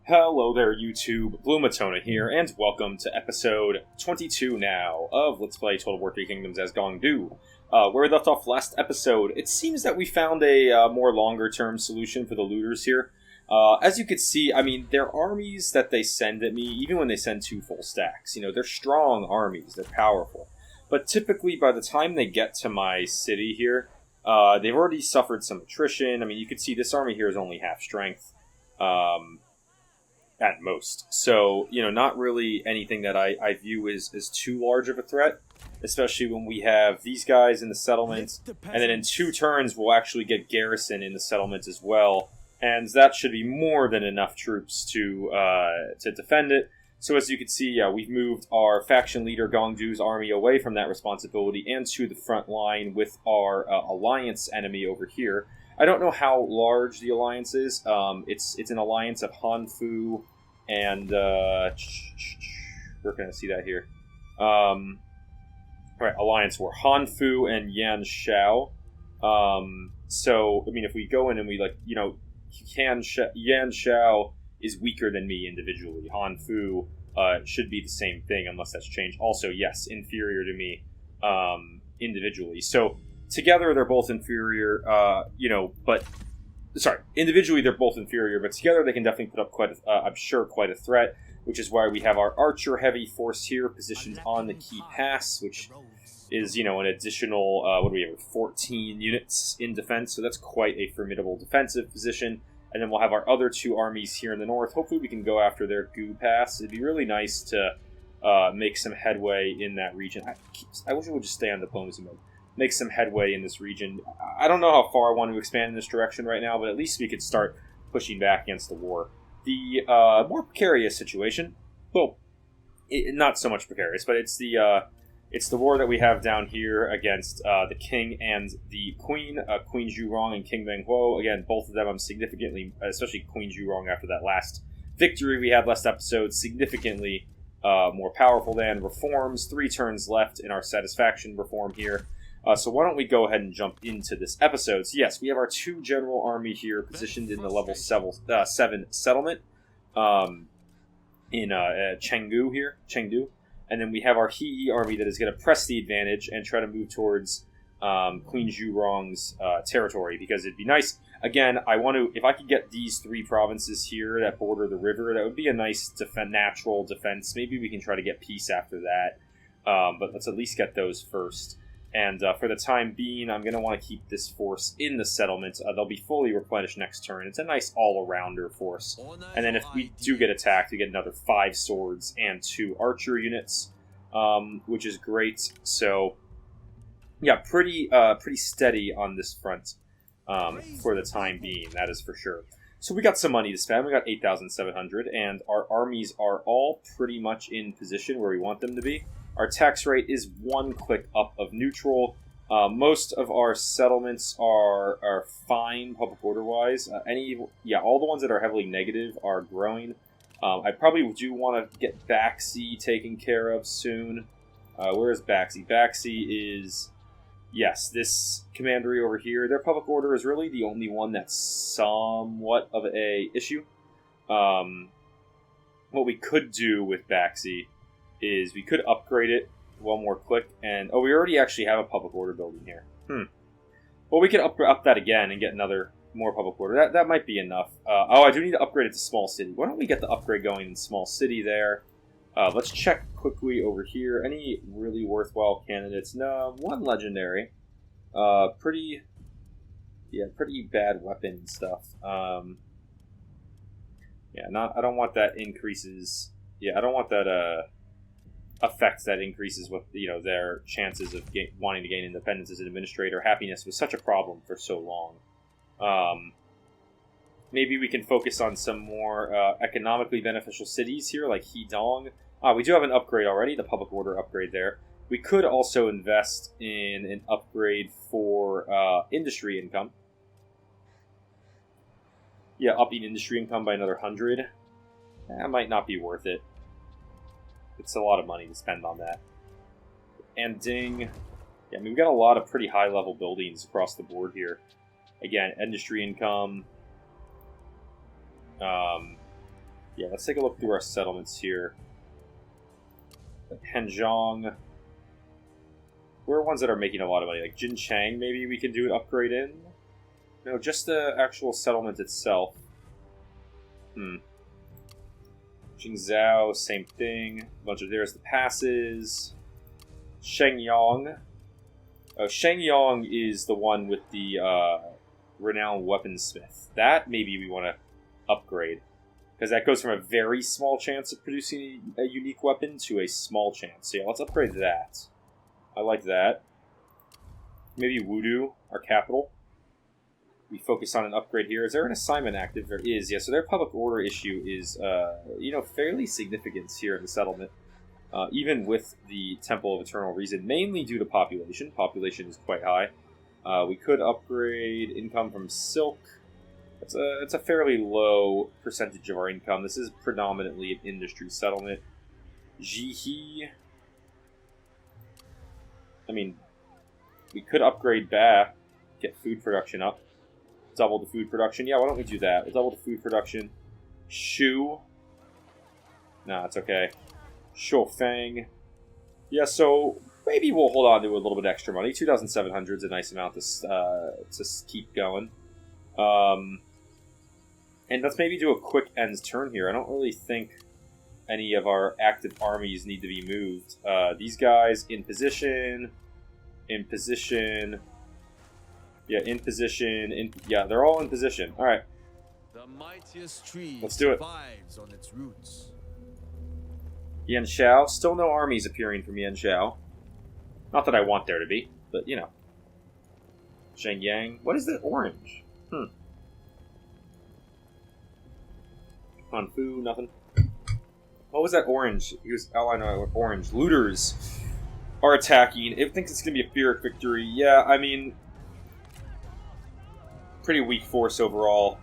Hello there, YouTube. Bloomatona here, and welcome to episode 22 now of Let's Play Total War 3 Kingdoms as Gong Do. Where we left off last episode, it seems that we found a more longer-term solution for the looters here. As you can see, I mean, their armies that they send at me, even when they send 2 full stacks, you know, they're strong armies, they're powerful. But typically, by the time they get to my city here, they've already suffered some attrition. I mean, you can see this army here is only half strength. At most. So, you know, not really anything that I view as too large of a threat, especially when we have these guys in the settlement, and then in 2 turns we'll actually get Garrison in the settlement as well, and that should be more than enough troops to defend it. So as you can see, yeah, we've moved our faction leader Gong Du's army away from that responsibility and to the front line with our alliance enemy over here. I don't know how large the alliance is. It's an alliance of Han Fu and where can I see that here? Right, alliance war Han Fu and Yuanshao. So I mean, if we go in and we Yuanshao is weaker than me individually. Han Fu should be the same thing unless that's changed. Also, yes, inferior to me individually. So. Together, they're both inferior, individually they're both inferior, but together they can definitely put up quite a threat, which is why we have our archer-heavy force here positioned on the key pass, which is, an additional, 14 units in defense, so that's quite a formidable defensive position. And then we'll have our other 2 armies here in the north. Hopefully we can go after their Gu pass. It'd be really nice to make some headway in that region. I wish it would just stay on diplomacy mode. Make some headway in this region. I don't know how far I want to expand in this direction right now, but at least we could start pushing back against the war. The more precarious situation, not so much precarious, but it's the war that we have down here against the king and the queen, Queen Zhurong and King Menghuo. Again, both of them I'm significantly, especially Queen Zhurong after that last victory we had last episode, significantly more powerful than. Reforms, 3 turns left in our satisfaction reform here. So why don't we go ahead and jump into this episode. So yes, we have our 2 general army here positioned in the level 7 settlement in Chengdu. And then we have our Heyi army that is going to press the advantage and try to move towards Queen Zhurong's territory, because it'd be nice. Again, if I could get these 3 provinces here that border the river, that would be a nice natural defense. Maybe we can try to get peace after that, but let's at least get those first. And for the time being, I'm going to want to keep this force in the settlement. They'll be fully replenished next turn. It's a nice all-arounder force. And then if we do get attacked, we get another 5 swords and 2 archer units, which is great. So, yeah, pretty steady on this front for the time being, that is for sure. So we got some money to spend. We got 8,700, and our armies are all pretty much in position where we want them to be. Our tax rate is 1 click up of neutral. Most of our settlements are fine public order-wise. All the ones that are heavily negative are growing. I probably do want to get Baxi taken care of soon. Where is Baxi? Baxi is... Yes, this commandery over here. Their public order is really the only one that's somewhat of a issue. What we could do with Baxi is we could upgrade it 1 more click, and we already actually have a public order building here. Well, we could up that again and get more public order. That might be enough. I do need to upgrade it to small city. Why don't we get the upgrade going in small city there? Let's check quickly over here. Any really worthwhile candidates? No, 1 legendary. Pretty bad weapon stuff. I don't want that increases. I don't want that effect that increases what their chances of wanting to gain independence as an administrator. Happiness was such a problem for so long. Maybe we can focus on some more economically beneficial cities here, like Hedong. We do have an upgrade already, the public order upgrade there. We could also invest in an upgrade for industry income. Yeah, upping industry income by another 100. That might not be worth it. It's a lot of money to spend on that. And Ding. Yeah, I mean, we've got a lot of pretty high-level buildings across the board here. Again, industry income. Yeah, let's take a look through our settlements here. Henjong. Where are ones that are making a lot of money? Like Jinchang, maybe we can do an upgrade in? No, just the actual settlement itself. Jingzhou, same thing. A bunch of there's the passes. Shenyang. Oh, Shenyang is the one with the renowned weaponsmith. That maybe we want to upgrade. Because that goes from a very small chance of producing a unique weapon to a small chance. So yeah, let's upgrade that. I like that. Maybe Wudu, our capital. We focus on an upgrade here. Is there an assignment active? There is, yeah. So their public order issue is, fairly significant here in the settlement. Even with the Temple of Eternal Reason, mainly due to population. Population is quite high. We could upgrade income from silk. It's a fairly low percentage of our income. This is predominantly an industry settlement. Jihe. I mean, we could upgrade Ba, get food production up. Double the food production. Yeah, why don't we do that? We'll double the food production. Shu. Nah, it's okay. Shofang. Yeah, so maybe we'll hold on to a little bit extra money. 2,700 is a nice amount to keep going. And let's maybe do a quick ends turn here. I don't really think any of our active armies need to be moved. These guys in position. In position. Yeah, in position. Yeah, they're all in position. All right. The mightiest tree Let's do it. survives on its roots. Yuanshao. Still no armies appearing from Yuanshao. Not that I want there to be, but you know. Shenyang. What is that orange? Hanfu, nothing. What was that orange? He was outlined on orange. Looters are attacking. It thinks it's going to be a Pyrrhic victory. Yeah, I mean, pretty weak force overall.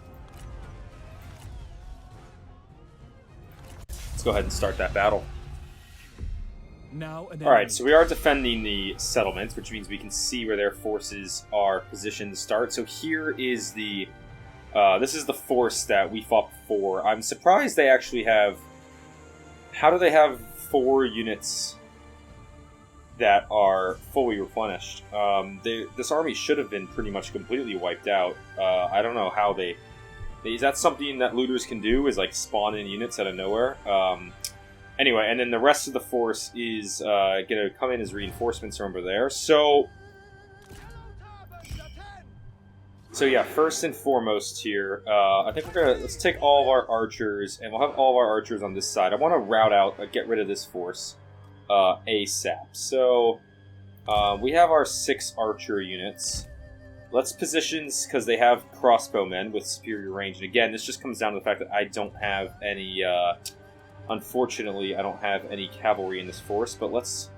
Let's go ahead and start that battle. Alright, so we are defending the settlements, which means we can see where their forces are positioned to start. So here is the... this is the force that we fought before. I'm surprised they actually have... How do they have 4 units that are fully replenished? This army should have been pretty much completely wiped out. I don't know how they... Is that something that looters can do, is like spawn in units out of nowhere? Anyway, and then the rest of the force is going to come in as reinforcements from over there. So yeah, first and foremost here, I think let's take all of our archers, and we'll have all of our archers on this side. I want to route out, get rid of this force ASAP. So we have our 6 archer units. Let's position, because they have crossbowmen with superior range. And again, this just comes down to the fact that I don't have any... Unfortunately, I don't have any cavalry in this force, but let's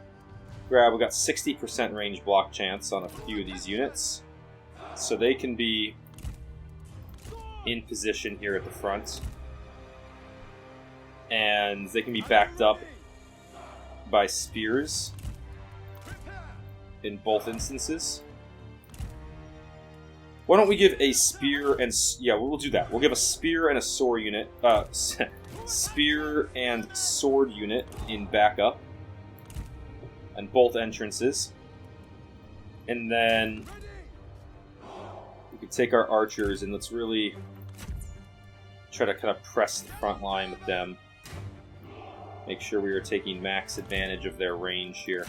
grab... We've got 60% range block chance on a few of these units. So they can be in position here at the front. And they can be backed up by spears in both instances. Why don't we give a spear and... Yeah, we'll do that. We'll give a spear and a sword unit... spear and sword unit in backup. And both entrances. And then... we can take our archers and let's really try to kind of press the front line with them. Make sure we are taking max advantage of their range here.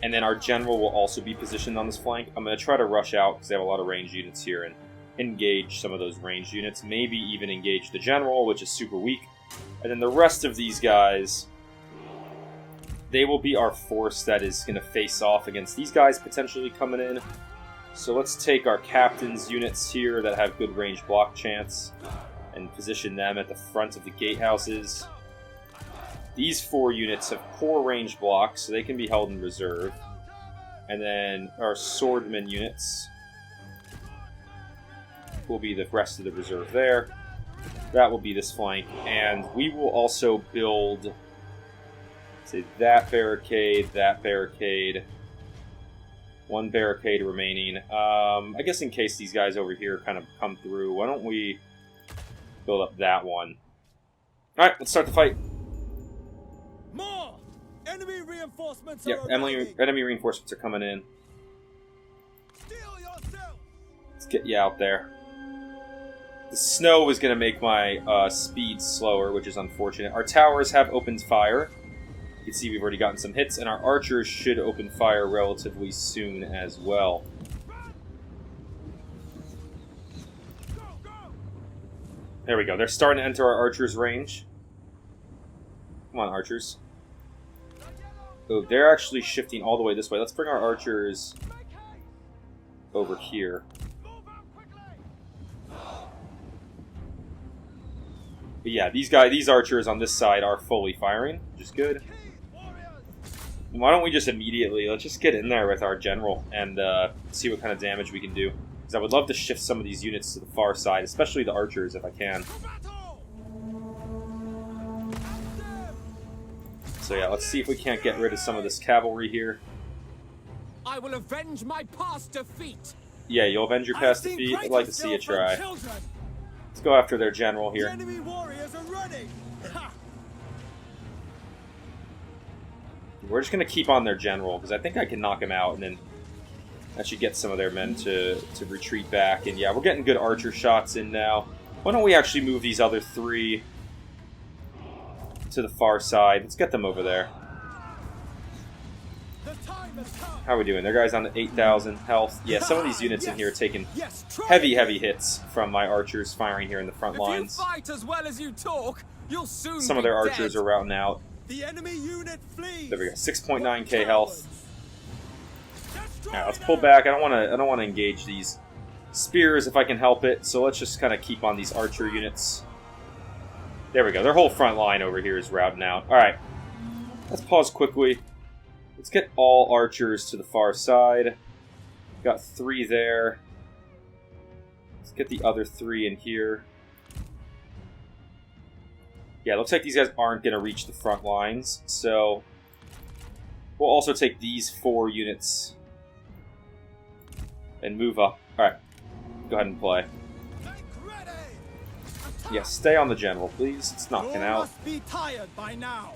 And then our general will also be positioned on this flank. I'm going to try to rush out because they have a lot of ranged units here and engage some of those ranged units. Maybe even engage the general, which is super weak. And then the rest of these guys, they will be our force that is going to face off against these guys potentially coming in. So let's take our captain's units here that have good range block chance and position them at the front of the gatehouses. These 4 units have poor range blocks, so they can be held in reserve. And then our swordman units will be the rest of the reserve there. That will be this flank. And we will also build, say, that barricade. 1 barricade remaining. I guess in case these guys over here kind of come through, why don't we build up that one. Alright, let's start the fight. More! Enemy reinforcements Yeah, are enemy reinforcements are coming in. Steel yourself! Let's get you out there. The snow is going to make my speed slower, which is unfortunate. Our towers have opened fire. You can see we've already gotten some hits, and our archers should open fire relatively soon as well. There we go. They're starting to enter our archers' range. Come on, archers. Oh, they're actually shifting all the way this way. Let's bring our archers over here. But yeah, these archers on this side are fully firing, which is good. Why don't we just immediately, let's just get in there with our general and see what kind of damage we can do. Because I would love to shift some of these units to the far side, especially the archers if I can. So yeah, let's see if we can't get rid of some of this cavalry here. I will avenge my past defeat. Yeah, you'll avenge your past defeat. I'd like to see you try. Let's go after their general here. The enemy warriors are running. We're just going to keep on their general, because I think I can knock him out, and then that should get some of their men to retreat back. And yeah, we're getting good archer shots in now. Why don't we actually move these other three to the far side? Let's get them over there. How are we doing? Their guys on 8,000 health. Yeah, some of these units in here are taking heavy hits from my archers firing here in the front lines. If you fight as well as you talk, you'll soon some of their archers are routing out. The enemy unit flees. There we go. 6.9k health. Alright, let's pull back. I don't want to engage these spears if I can help it. So let's just kind of keep on these archer units. There we go. Their whole front line over here is routing out. Alright. Let's pause quickly. Let's get all archers to the far side. Got 3 there. Let's get the other 3 in here. Yeah, looks like these guys aren't going to reach the front lines, so we'll also take these 4 units and move up. Alright, go ahead and play. Yeah, stay on the general, please. It's knocking out. Must be tired by now.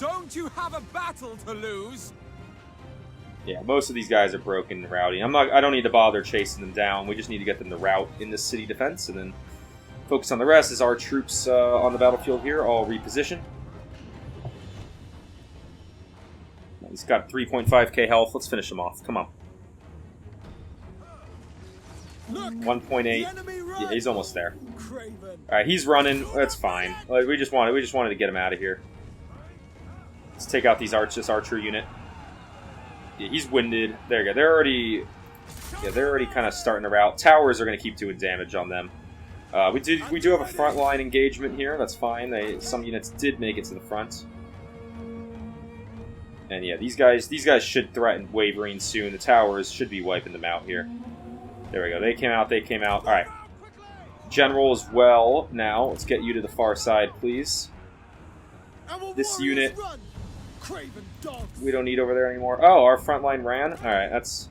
Don't you have a battle to lose? Yeah, most of these guys are broken and rowdy. I don't need to bother chasing them down. We just need to get them to rout in this city defense, and then focus on the rest as our troops on the battlefield here all reposition. He's got 3.5k health. Let's finish him off. Come on. 1.8. Yeah, he's almost there. Alright, he's running. That's fine. We just wanted to get him out of here. Let's take out this archer unit. Yeah, he's winded. There you go. They're already kind of starting to rout. Towers are going to keep doing damage on them. We do have a frontline engagement here. That's fine. Some units did make it to the front. And yeah, these guys should threaten wavering soon. The towers should be wiping them out here. There we go. They came out. Alright. General as well now. Let's get you to the far side, please. This unit we don't need over there anymore. Oh, our front line ran? Alright, that's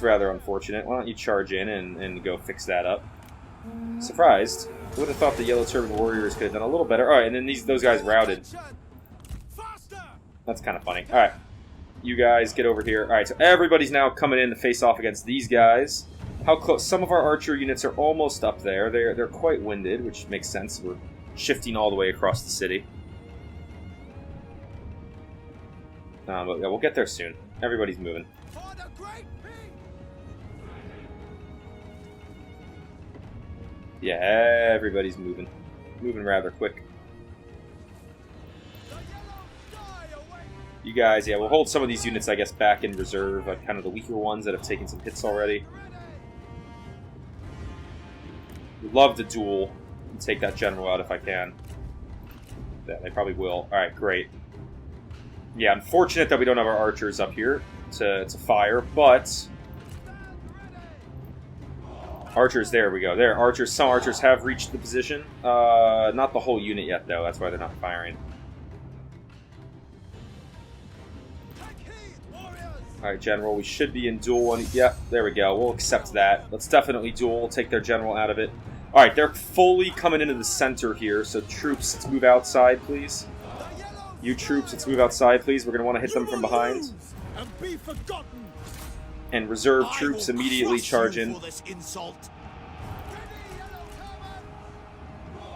rather unfortunate. Why don't you charge in and go fix that up? Surprised. Would have thought the Yellow Turban warriors could have done a little better. Alright, and then those guys routed. That's kind of funny. Alright. You guys get over here. Alright, so everybody's now coming in to face off against these guys. How close? Some of our archer units are almost up there. They're quite winded, which makes sense. We're shifting all the way across the city. But yeah, we'll get there soon. Everybody's moving. Yeah, everybody's moving. Moving rather quick. You guys, yeah, we'll hold some of these units, I guess, back in reserve. Kind of the weaker ones that have taken some hits already. Would love to duel and take that general out if I can. Yeah, they probably will. Alright, great. Yeah, unfortunate that we don't have our archers up here to fire, but archers, there we go. There, archers. Some archers have reached the position. Not the whole unit yet, though. That's why they're not firing. Alright, General, we should be in duel. Yeah, there we go. We'll accept that. Let's definitely duel. We'll take their General out of it. Alright, they're fully coming into the center here, so troops, let's move outside, please. You troops, let's move outside, please. We're going to want to hit them from behind. And reserve troops immediately charge in.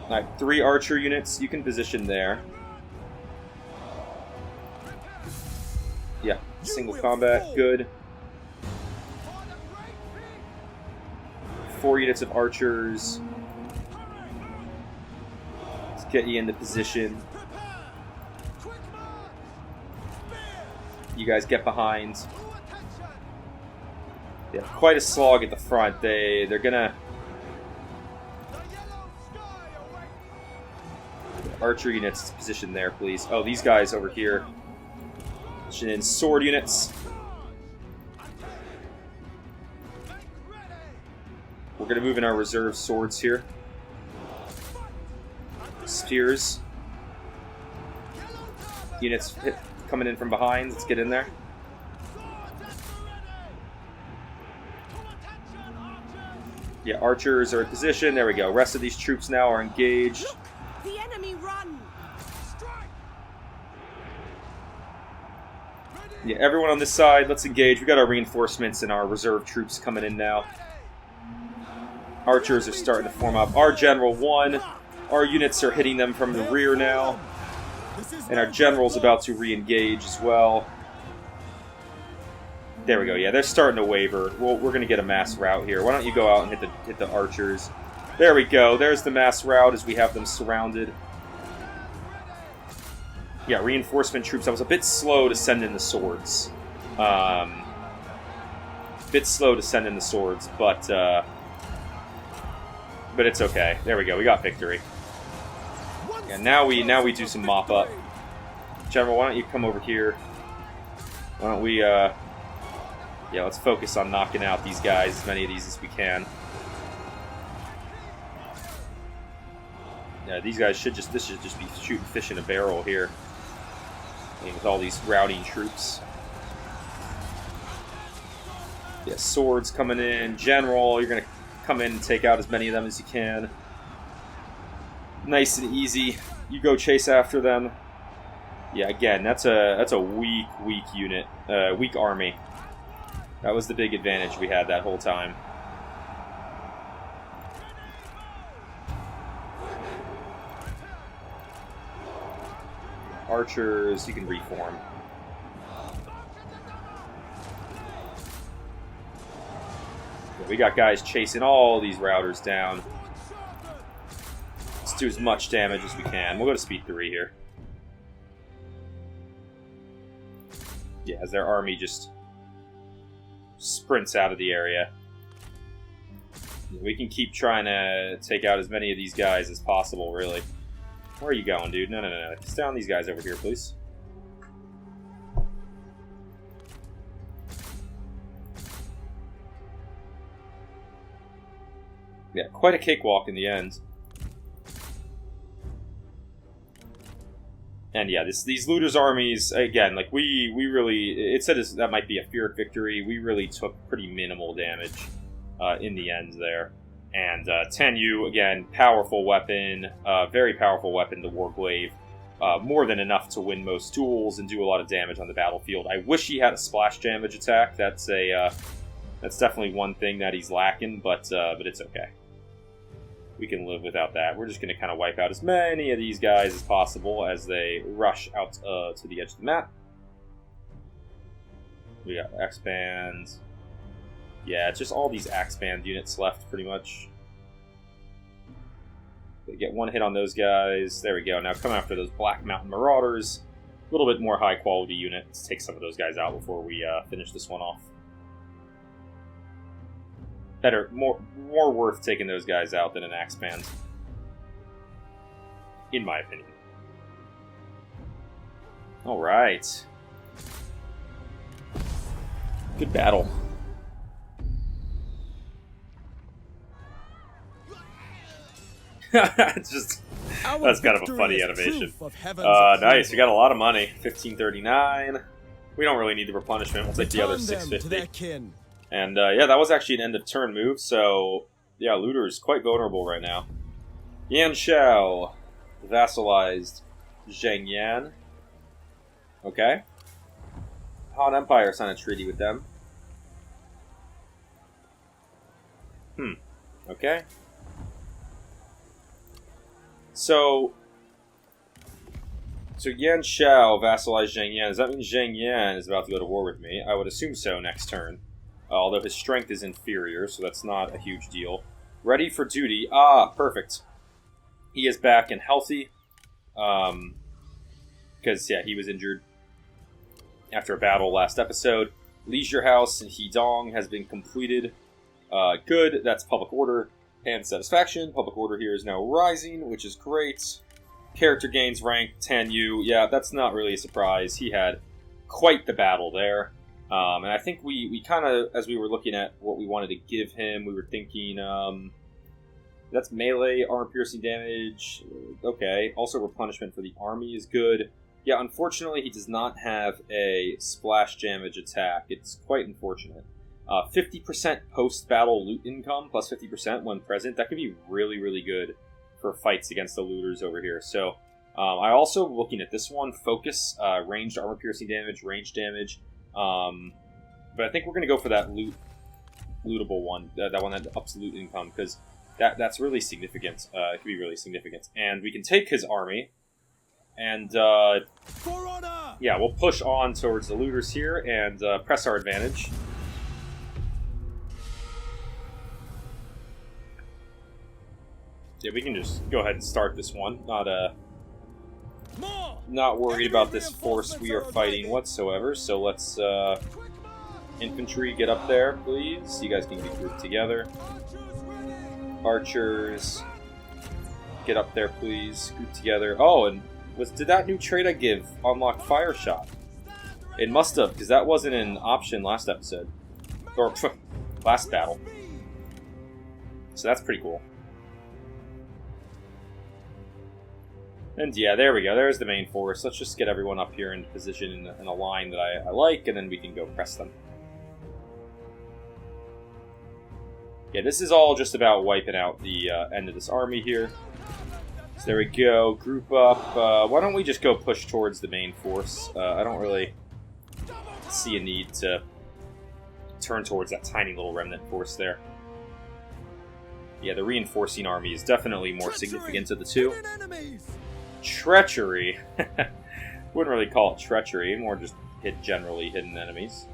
Alright, 3 archer units, you can position there. Yeah, single combat, good. 4 units of archers. Let's get you into position. You guys get behind. Yeah, quite a slog at the front. They're gonna... Archer units position there, please. Oh, these guys over here. Position in sword units. We're going to move in our reserve swords here. Spears. Units coming in from behind. Let's get in there. Yeah, archers are in position. There we go. Rest of these troops now are engaged. The enemy run. Yeah, everyone on this side, let's engage. We got our reinforcements and our reserve troops coming in now. Archers are starting to form up. Our general won. Our units are hitting them from the rear now. And our general's about to re-engage as well. There we go. Yeah, they're starting to waver. We're going to get a mass rout here. Why don't you go out and hit the archers? There we go. There's the mass rout as we have them surrounded. Yeah, reinforcement troops. I was a bit slow to send in the swords. But it's okay. There we go. We got victory. Yeah, now we do some mop up. General, why don't you come over here? Why don't we yeah, let's focus on knocking out these guys, as many of these as we can. Yeah, these guys this should just be shooting fish in a barrel here. I mean, with all these routing troops. Yeah, swords coming in. General, you're gonna come in and take out as many of them as you can. Nice and easy. You go chase after them. Yeah, again, that's a weak unit, weak army. That was the big advantage we had that whole time. Archers, you can reform. Yeah, we got guys chasing all these routers down. Let's do as much damage as we can. We'll go to speed 3 here. Yeah, as their army just sprints out of the area. We can keep trying to take out as many of these guys as possible, really. Where are you going, dude? No. Just down these guys over here, please. Yeah, quite a cakewalk in the end. And yeah, these looters' armies, again, like we really, it said that might be a Pyrrhic victory. We really took pretty minimal damage in the end there. And Tenyu, again, powerful weapon, very powerful weapon, the Warglaive. More than enough to win most duels and do a lot of damage on the battlefield. I wish he had a splash damage attack. That's definitely one thing that he's lacking, but it's okay. We can live without that. We're just going to kind of wipe out as many of these guys as possible as they rush out to the edge of the map. We got X-Band. Yeah, it's just all these X-Band units left, pretty much. They get one hit on those guys. There we go. Now come after those Black Mountain Marauders. A little bit more high-quality unit. Let's take some of those guys out before we finish this one off. Better, more worth taking those guys out than an X-Band. In my opinion. Alright. Good battle. It's just, that's kind of a funny animation. Nice, we got a lot of money. 1539. We don't really need the replenishment. We'll take the other 650. And yeah, that was actually an end of turn move, so Yeah, Looter is quite vulnerable right now. Yuanshao vassalized Zhengyan. Okay. Han Empire signed a treaty with them. Okay. So Yuanshao vassalized Zhengyan. Does that mean Zhengyan is about to go to war with me? I would assume so next turn. Although his strength is inferior, so that's not a huge deal. Ready for duty. Ah, perfect. He is back and healthy. Because, yeah, he was injured after a battle last episode. Leisure House in Hedong has been completed. Good. That's public order and satisfaction. Public order here is now rising, which is great. Character gains rank 10 U. Yeah, that's not really a surprise. He had quite the battle there. And I think we kind of, as we were looking at what we wanted to give him, we were thinking, that's melee, armor-piercing damage. Okay. Also, replenishment for the army is good. Yeah, unfortunately, he does not have a splash damage attack. It's quite unfortunate. 50% post-battle loot income, plus 50% when present. That could be really, really good for fights against the looters over here. So, I also, looking at this one, focus, ranged armor-piercing damage, range damage. But I think we're going to go for that lootable one, that one that ups loot income, because that's really significant. It could be really significant. And we can take his army, and yeah, we'll push on towards the looters here and press our advantage. Yeah, we can just go ahead and start this one. Not worried about this force we are fighting whatsoever. So let's infantry get up there, please. You guys can be grouped together. Archers, get up there, please. Group together. Oh, and did that new trait I give unlock fire shot? It must have, because that wasn't an option last episode. Or last battle. So that's pretty cool. And yeah, there we go. There's the main force. Let's just get everyone up here in position in a line that I like, and then we can go press them. Yeah, this is all just about wiping out the end of this army here. So there we go. Group up. Why don't we just go push towards the main force? I don't really see a need to turn towards that tiny little remnant force there. Yeah, the reinforcing army is definitely more significant of the two. Treachery. Wouldn't really call it treachery, more just hit generally hidden enemies.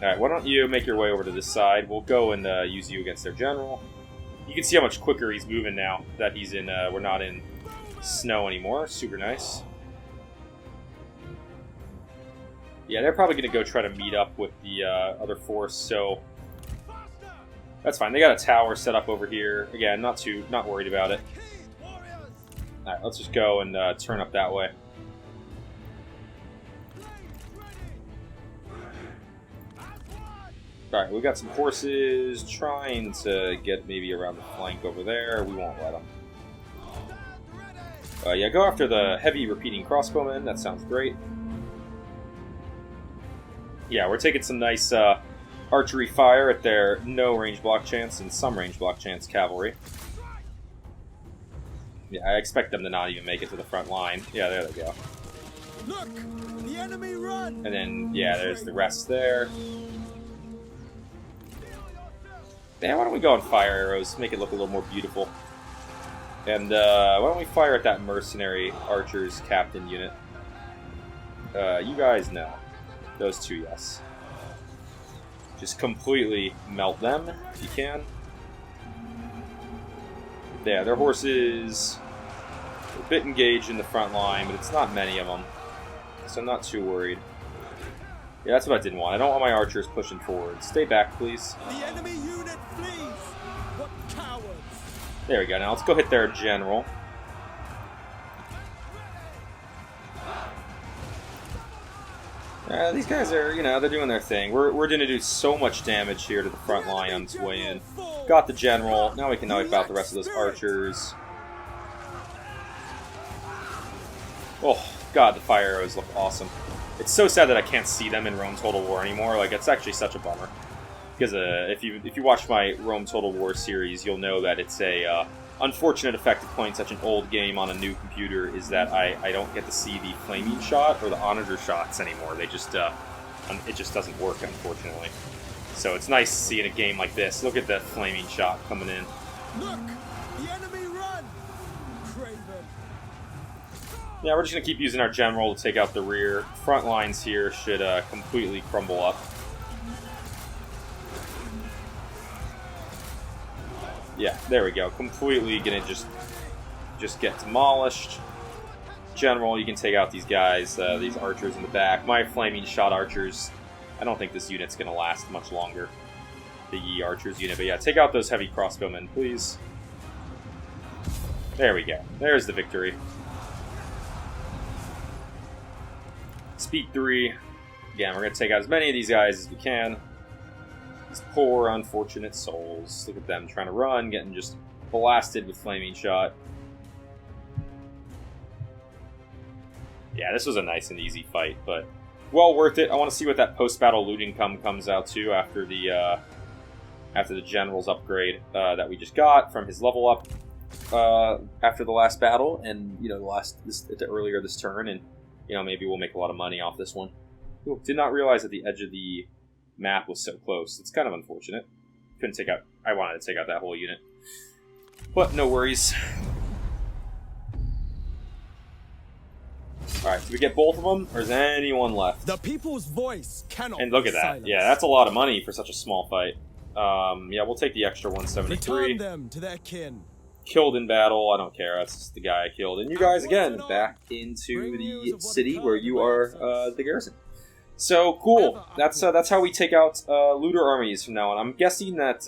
Alright, why don't you make your way over to this side? We'll go and use you against their general. You can see how much quicker he's moving now that he's in. We're not in snow anymore. Super nice. Yeah, they're probably going to go try to meet up with the other force, so that's fine. They got a tower set up over here. Again, not worried about it. Alright, let's just go and turn up that way. Alright, we got some horses trying to get maybe around the flank over there. We won't let them. Yeah, go after the heavy repeating crossbowmen. That sounds great. Yeah, we're taking some nice archery fire at their no range block chance and some range block chance cavalry. Yeah, I expect them to not even make it to the front line. Yeah, there they go. Look, the enemy run. And then, yeah, there's the rest there. Yeah, why don't we go and fire arrows, make it look a little more beautiful. And why don't we fire at that mercenary archers captain unit? You guys know. Those two, yes. Just completely melt them, if you can. Yeah, their horses are a bit engaged in the front line, but it's not many of them. So I'm not too worried. Yeah, that's what I didn't want. I don't want my archers pushing forward. Stay back, please. The enemy unit flees. What cowards! There we go. Now let's go hit their general. These guys are, they're doing their thing. We're going to do so much damage here to the front line on its way in. Got the general. Now we can wipe out the rest of those archers. Oh, God, the fire arrows look awesome. It's so sad that I can't see them in Rome Total War anymore. Like, it's actually such a bummer. Because if you watch my Rome Total War series, you'll know that it's a unfortunate effect of playing such an old game on a new computer is that I don't get to see the flaming shot or the onager shots anymore. They just it just doesn't work, unfortunately. So it's nice seeing a game like this. Look at that flaming shot coming in. Look! The enemy run! Craven! Yeah, we're just going to keep using our general to take out the rear. Front lines here should completely crumble up. Yeah, there we go. Completely going to just get demolished. General, you can take out these guys, these archers in the back. My flaming shot archers, I don't think this unit's going to last much longer. The Yi archers unit, but yeah, take out those heavy crossbowmen, please. There we go. There's the victory. Speed 3. Again, we're going to take out as many of these guys as we can. These poor, unfortunate souls. Look at them trying to run, getting just blasted with flaming shot. Yeah, this was a nice and easy fight, but well worth it. I want to see what that post-battle loot income comes out to after the general's upgrade that we just got from his level up after the last battle, and you know earlier this turn, and you know maybe we'll make a lot of money off this one. Ooh, did not realize that the edge of the map was so close. It's kind of unfortunate. Couldn't take out. I wanted to take out that whole unit, but no worries. Alright, did we get both of them, or is anyone left? The people's voice cannot And look at be that. silenced. Yeah, that's a lot of money for such a small fight. Yeah, we'll take the extra 173. Return them to their kin. Killed in battle, I don't care. That's just the guy I killed. And you guys, again, back into the city where you are the garrison. So, cool. That's how we take out looter armies from now on. I'm guessing that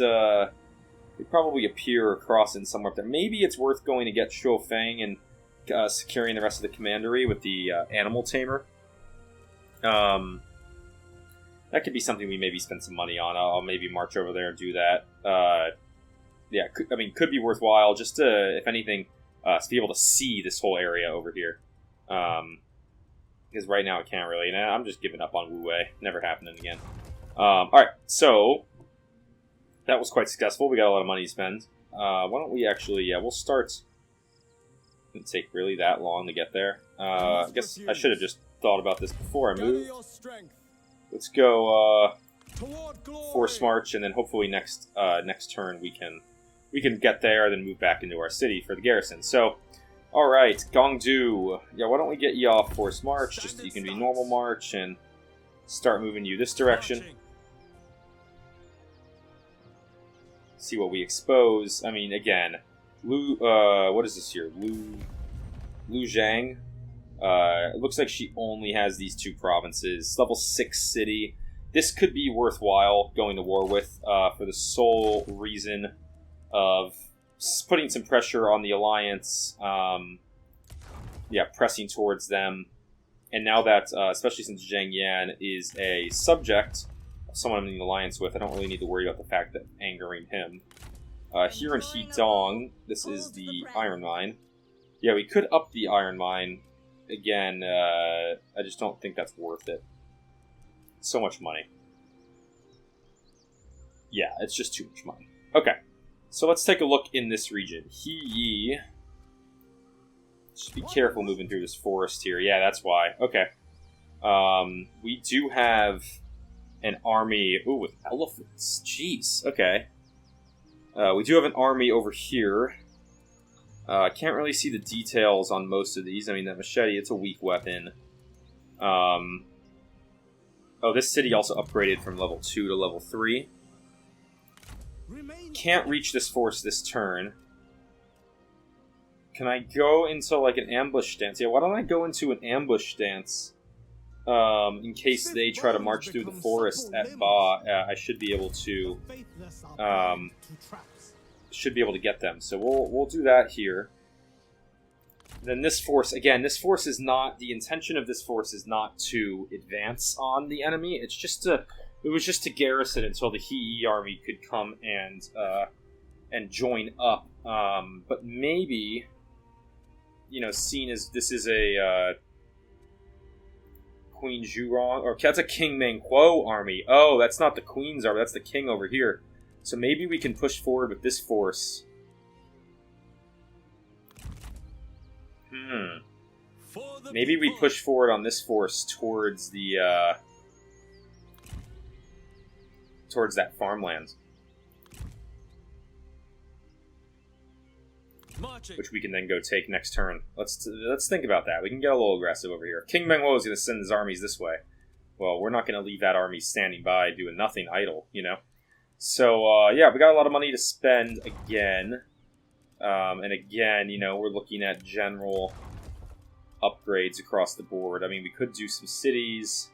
they probably appear across in somewhere up there. Maybe it's worth going to get Shuo Fang and securing the rest of the commandery with the animal tamer. That could be something we maybe spend some money on. I'll maybe march over there and do that. Yeah, could be worthwhile just to, if anything, to be able to see this whole area over here. Because right now I can't really. And I'm just giving up on Wu Wei. Never happening again. Alright, so that was quite successful. We got a lot of money to spend. Why don't we actually, we'll start. Didn't take really that long to get there. I guess I should have just thought about this before I moved. Let's go force march, and then hopefully next turn we can get there, then move back into our city for the garrison. So, all right, Gongdu. Yeah, why don't we get you off force march? Just so you can be normal march and start moving you this direction. See what we expose. I mean, again. What is this here? Lu Zhang. It looks like she only has these 2 provinces. Level 6 city. This could be worthwhile going to war with for the sole reason of putting some pressure on the alliance. Yeah, pressing towards them. And now that, especially since Zhang Yan is a subject of someone I'm in the alliance with, I don't really need to worry about the fact that angering him. Here in Hedong, this is the iron mine. Yeah, we could up the iron mine. Again, I just don't think that's worth it. So much money. Yeah, it's just too much money. Okay, so let's take a look in this region. Heyi. Just be careful moving through this forest here. Yeah, that's why. Okay. We do have an army. Ooh, with elephants. Jeez. Okay. We do have an army over here. I can't really see the details on most of these. I mean, that machete, it's a weak weapon. Oh, this city also upgraded from level 2 to level 3. Can't reach this force this turn. Can I go into, like, an ambush stance? Yeah, why don't I go into an ambush stance? In case they try to march through the forest at Ba, I should be able to... should be able to get them. So we'll do that here. Then this force, again, this force is not, the intention of this force is not to advance on the enemy. It's just to, it was just to garrison until the Heyi army could come and join up. But maybe, you know, seeing as this is a Queen Zhurong. Or that's a King Menghuo army. Oh, that's not the Queen's army. That's the King over here. So maybe we can push forward with this force. Maybe we push forward on this force towards the, towards that farmland. Marching. Which we can then go take next turn. Let's think about that. We can get a little aggressive over here. King Menghuo is going to send his armies this way. Well, we're not going to leave that army standing by doing nothing idle, you know? So, yeah, we got a lot of money to spend again. And again, you know, we're looking at general upgrades across the board. I mean, we could do some cities.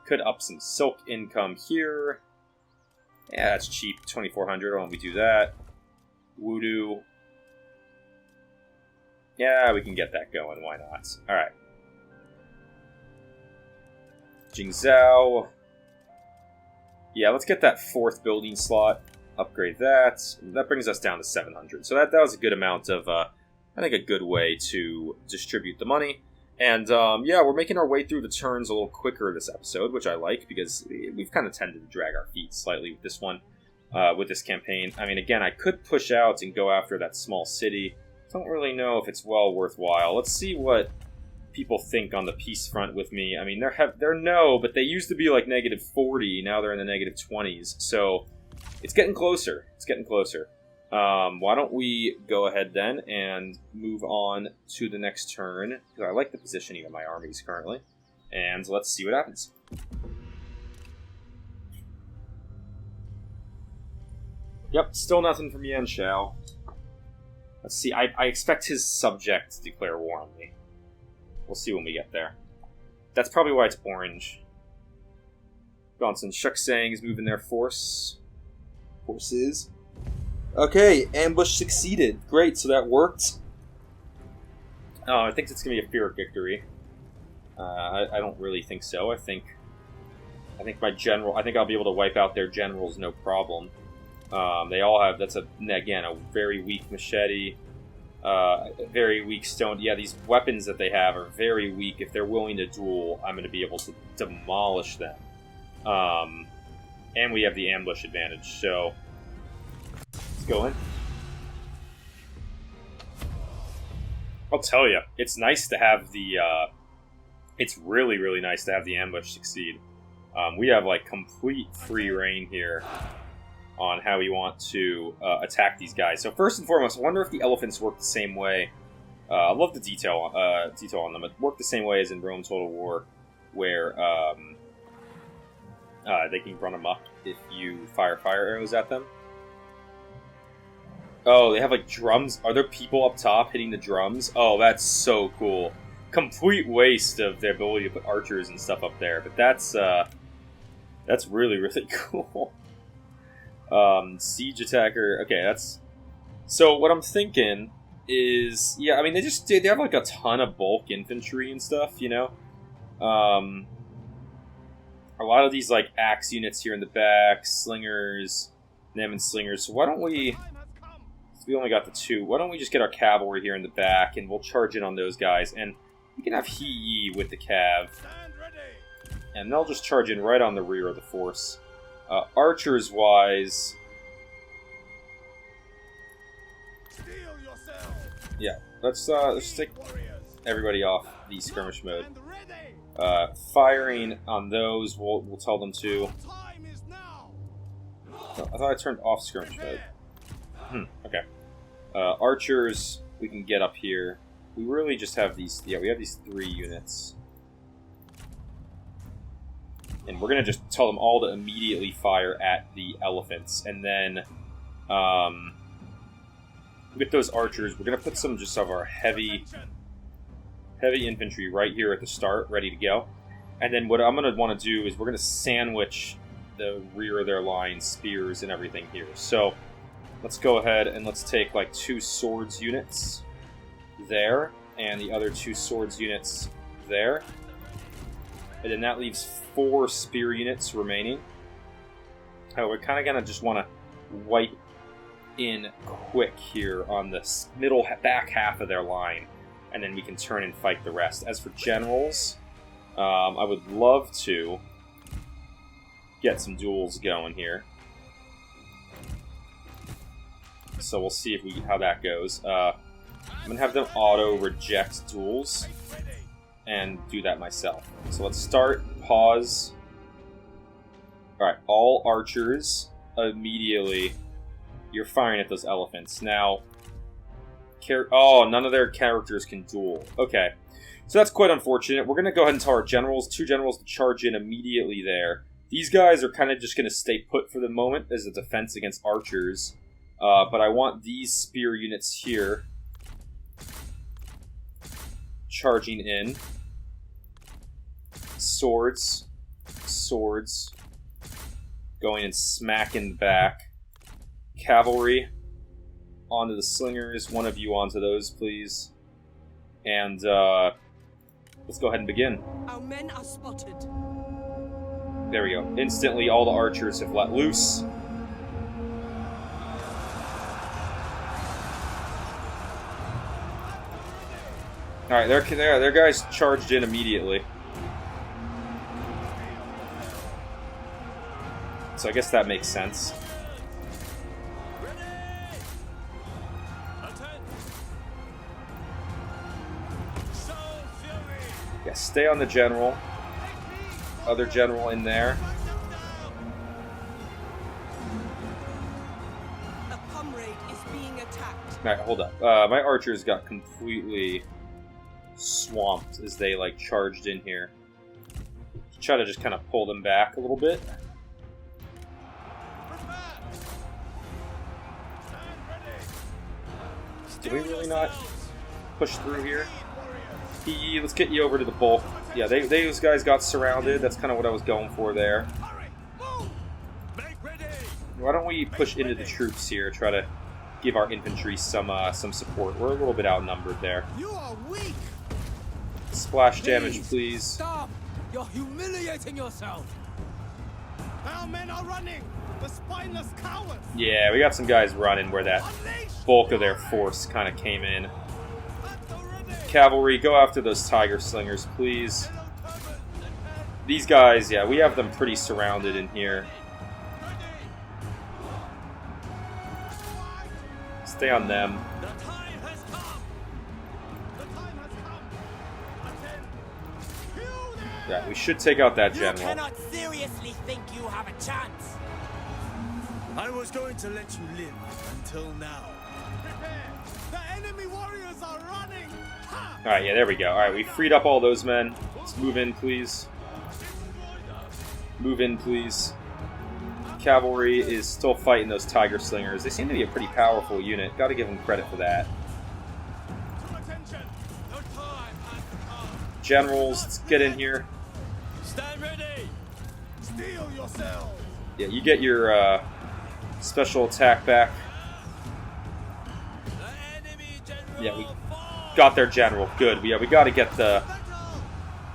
Could up some silk income here. Yeah, that's cheap. 2,400. Why don't we do that? Wudu. Yeah, we can get that going. Why not? Alright. Jingzhou. Yeah, let's get that 4th building slot. Upgrade that. That brings us down to 700. So that was a good amount of, I think, a good way to distribute the money. And, yeah, we're making our way through the turns a little quicker this episode, which I like, because we've kind of tended to drag our feet slightly with this one, with this campaign. I mean, again, I could push out and go after that small city. Don't really know if it's well worthwhile. Let's see what people think on the peace front with me. I mean, they're no, but they used to be like -40. Now they're in the -20s. So it's getting closer. It's getting closer. Why don't we go ahead then and move on to the next turn? Because I like the positioning of my armies currently. And let's see what happens. Yep, still nothing from Yuanshao. Let's see, I expect his subject to declare war on me. We'll see when we get there. That's probably why it's orange. Garrison Shuxang is moving their forces. Okay, ambush succeeded. Great, so that worked. Oh, I think it's going to be a Pyrrhic victory. I don't really think so. I think my general... I think I'll be able to wipe out their generals no problem. They all have, that's again, a very weak machete, very weak stone. Yeah, these weapons that they have are very weak. If they're willing to duel, I'm going to be able to demolish them. And we have the ambush advantage, so let's go in. I'll tell you, it's nice to have the, it's really, really nice to have the ambush succeed. We have, like, complete free reign here on how we want to attack these guys. So first and foremost, I wonder if the elephants work the same way. I love the detail on them. It work the same way as in Rome Total War, where they can run amok if you fire arrows at them. Oh, they have like drums. Are there people up top hitting the drums? Oh, that's so cool. Complete waste of their ability to put archers and stuff up there, but that's really, really cool. Siege attacker. Okay, that's... So what I'm thinking is... Yeah, I mean, they have like a ton of bulk infantry and stuff, you know? A lot of these like axe units here in the back, slingers, them and slingers. So why don't we... We only got the 2. Why don't we just get our cavalry here in the back and we'll charge in on those guys. And we can have Heyin with the cav. And they'll just charge in right on the rear of the force. Archers-wise... Yeah, let's take everybody off the skirmish mode. Firing on those, we'll tell them to... Oh, I thought I turned off skirmish mode. Okay. Archers, we can get up here. We really just have these... Yeah, we have these 3 units. And we're going to just tell them all to immediately fire at the elephants. And then, with those archers, we're going to put some just of our heavy infantry right here at the start, ready to go. And then what I'm going to want to do is we're going to sandwich the rear of their line, spears and everything here. So, let's go ahead and let's take like 2 swords units there, and the other 2 swords units there. And then that leaves 4 spear units remaining. We're kind of going to just want to wipe in quick here on the back half of their line. And then we can turn and fight the rest. As for generals, I would love to get some duels going here. So we'll see if how that goes. I'm gonna have them auto-reject duels and do that myself. So let's start, pause. Alright, all archers immediately. You're firing at those elephants. Now, oh, none of their characters can duel. Okay, so that's quite unfortunate. We're going to go ahead and tell our generals, 2 generals to charge in immediately there. These guys are kind of just going to stay put for the moment as a defense against archers. But I want these spear units here charging in. Swords. Swords. Going and smacking back. Cavalry. Onto the slingers. One of you onto those, please. And, let's go ahead and begin. Our men are spotted. There we go. Instantly, all the archers have let loose. Alright, their guys charged in immediately. So I guess that makes sense. Yeah, stay on the general. Other general in there. A comrade is being attacked. Alright, hold up. My archers got completely swamped as they, like, charged in here. Try to just kind of pull them back a little bit. Did we really not push through here? Let's get you over to the bulk. Yeah, those guys got surrounded. That's kind of what I was going for there. Why don't we push into the troops here, try to give our infantry some support. We're a little bit outnumbered there. You are weak. Splash damage, please. Stop! You're humiliating yourself. Our men are running. The spineless cowards. Yeah, we got some guys running where that bulk of their force kind of came in. Cavalry, go after those tiger slingers, please. These guys, yeah, we have them pretty surrounded in here. Stay on them. Yeah, we should take out that general. You cannot seriously think you have a chance. I was going to let you live until now. Prepare. The enemy warriors are running. Alright, yeah, there we go. Alright, we freed up all those men. Let's move in, please. Move in, please. Cavalry is still fighting those tiger slingers. They seem to be a pretty powerful unit. Gotta give them credit for that. Generals, let's get in here. Stand ready. Steel yourselves. Yeah, you get your special attack back. Yeah, we got their general. Good. We got to get the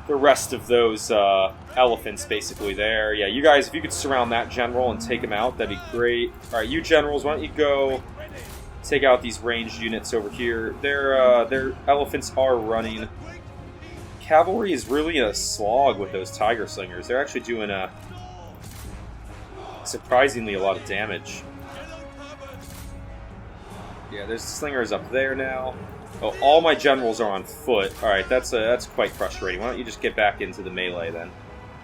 rest of those elephants basically there. Yeah, you guys, if you could surround that general and take him out, that'd be great. All right, you generals, why don't you go take out these ranged units over here? Their elephants are running. Cavalry is really a slog with those tiger slingers. They're actually doing surprisingly a lot of damage. Yeah, there's slingers up there now. Oh, all my generals are on foot. Alright, that's quite frustrating. Why don't you just get back into the melee then?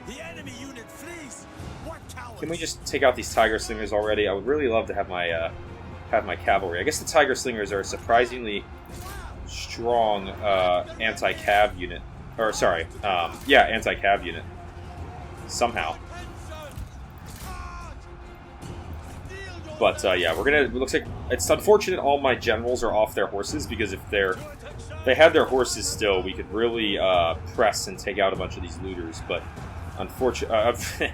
The enemy unit flees. What cowards? Can we just take out these tiger slingers already? I would really love to have my cavalry. I guess the tiger slingers are a surprisingly strong anti-cav unit. Or sorry, yeah, anti-cav unit. Somehow. But yeah, we're gonna. It looks like it's unfortunate all my generals are off their horses, because if they had their horses still, we could really press and take out a bunch of these looters. But unfortunately,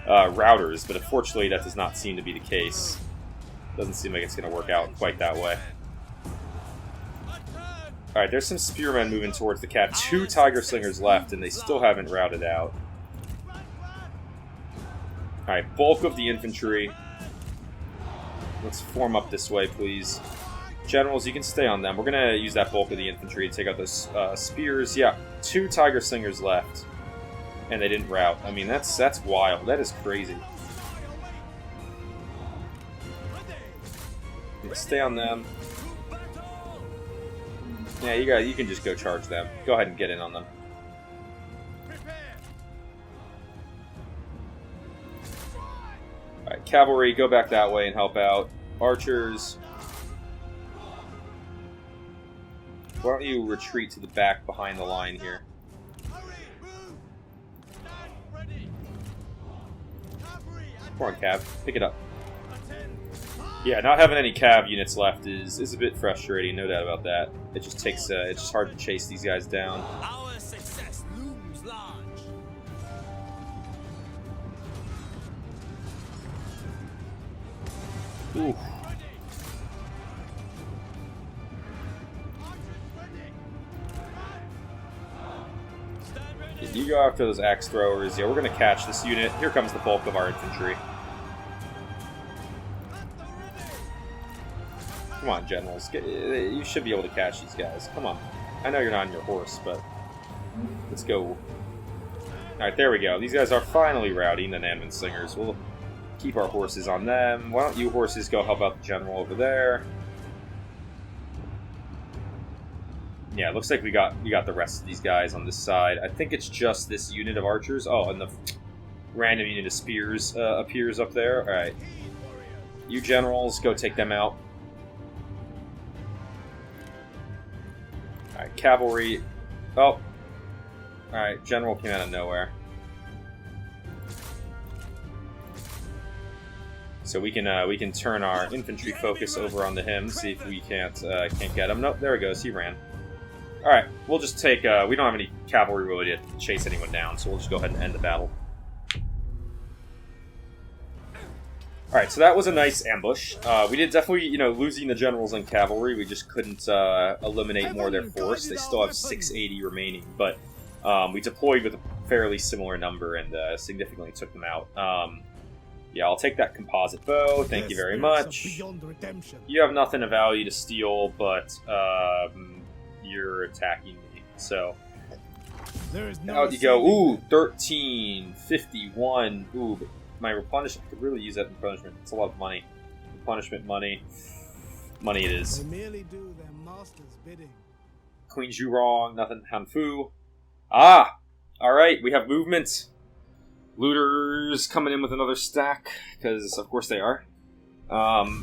routers. But unfortunately, that does not seem to be the case. Doesn't seem like it's gonna work out quite that way. All right, there's some spearmen moving towards the cat. 2 tiger slingers left, and they still haven't routed out. All right, bulk of the infantry. Let's form up this way, please. Generals, you can stay on them. We're going to use that bulk of the infantry to take out those spears. Yeah, 2 tiger slingers left. and they didn't rout. I mean, that's wild. That is crazy. Stay on them. Yeah, you can just go charge them. Go ahead and get in on them. Alright, cavalry, go back that way and help out. Archers. Why don't you retreat to the back behind the line here? Come on, Cav. Pick it up. Yeah, not having any Cav units left is a bit frustrating, no doubt about that. It just takes it's just hard to chase these guys down. Our success looms large. Ooh. You go after those axe throwers. Yeah, we're gonna catch this unit. Here comes the bulk of our infantry. Come on, generals. You should be able to catch these guys. Come on. I know you're not on your horse, but let's go. Alright, there we go. These guys are finally routing the Nanman Slingers. We'll keep our horses on them. Why don't you horses go help out the general over there? Yeah, it looks like we got the rest of these guys on this side. I think it's just this unit of archers. Oh, and the random unit of spears appears up there. Alright. You generals, go take them out. Alright, cavalry. Oh. Alright, general came out of nowhere. So we can turn our infantry focus over onto him, see if we can't get him. Nope, there he goes, he ran. Alright, we'll just take, we don't have any cavalry really to chase anyone down, so we'll just go ahead and end the battle. Alright, so that was a nice ambush. We did definitely, losing the generals and cavalry, we just couldn't eliminate more of their force. They still have 680 remaining, but we deployed with a fairly similar number and significantly took them out. Yeah, I'll take that composite bow, thank you very much. You have nothing of value to steal, but you're attacking me, so... Out you go. Ooh, 13, 51. Ooh, but my replenishment, I could really use that replenishment. It's a lot of money. Replenishment money. Money it is. They merely do their master's bidding. Queen Zhurong, nothing. Hanfu. Ah! Alright, we have movement. Looters coming in with another stack, because of course they are. Alright,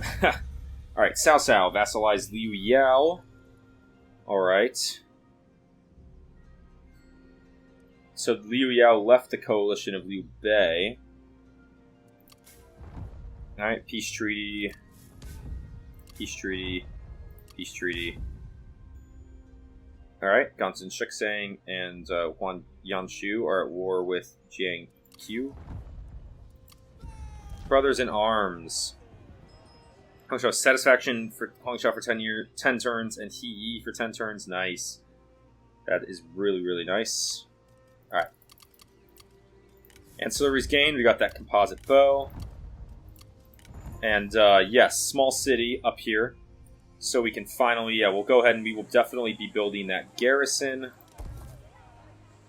Cao Cao vassalized Liu Yao. Alright. So Liu Yao left the coalition of Liu Bei. Alright, peace treaty. Peace treaty. Peace treaty. Alright, Garrison Shixang and Yuanshao are at war with Jiang Q. Brothers in Arms. Huangshao satisfaction for Huangshao for 10 turns, and Heyi for 10 turns. Nice. That is really, really nice. Alright. Ancillaries gained. We got that composite bow. And, yes, small city up here. So we can finally, we'll go ahead and we will definitely be building that garrison.